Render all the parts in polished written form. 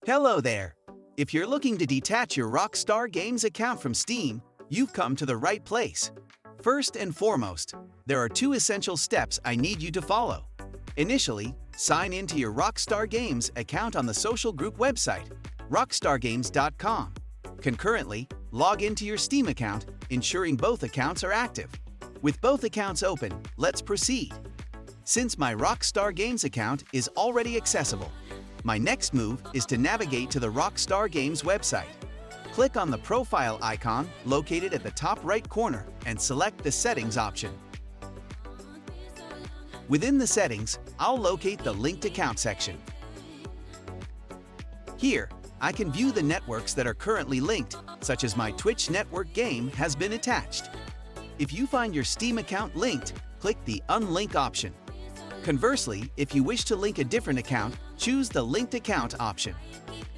Hello there! If you're looking to detach your Rockstar Games account from Steam, you've come to the right place. First and foremost, there are two essential steps I need you to follow. Initially, sign into your Rockstar Games account on the social group website, rockstargames.com. Concurrently, log into your Steam account, ensuring both accounts are active. With both accounts open, let's proceed. Since my Rockstar Games account is already accessible, my next move is to navigate to the Rockstar Games website. Click on the profile icon located at the top right corner and select the Settings option. Within the settings, I'll locate the Linked Account section. Here, I can view the networks that are currently linked, such as my Twitch network game has been attached. If you find your Steam account linked, click the Unlink option. Conversely, if you wish to link a different account, choose the Linked Account option.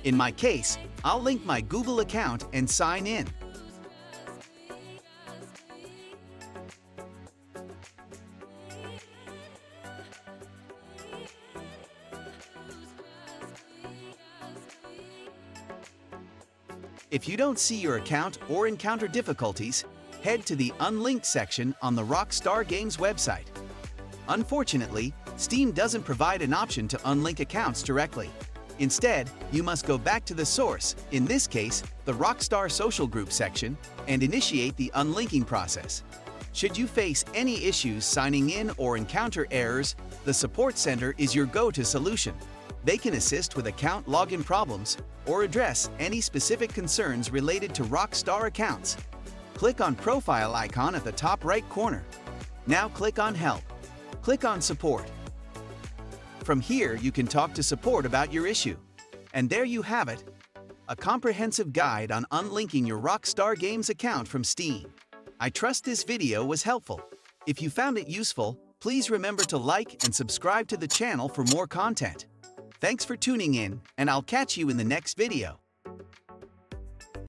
In my case, I'll link my Google account and sign in. If you don't see your account or encounter difficulties, head to the Unlinked section on the Rockstar Games website. Unfortunately, Steam doesn't provide an option to unlink accounts directly. Instead, you must go back to the source, in this case, the Rockstar Social Group section, and initiate the unlinking process. Should you face any issues signing in or encounter errors, the Support Center is your go-to solution. They can assist with account login problems or address any specific concerns related to Rockstar accounts. Click on Profile icon at the top right corner. Now click on Help. Click on Support. From here, you can talk to support about your issue. And there you have it, a comprehensive guide on unlinking your Rockstar Games account from Steam. I trust this video was helpful. If you found it useful, please remember to like and subscribe to the channel for more content. Thanks for tuning in, and I'll catch you in the next video.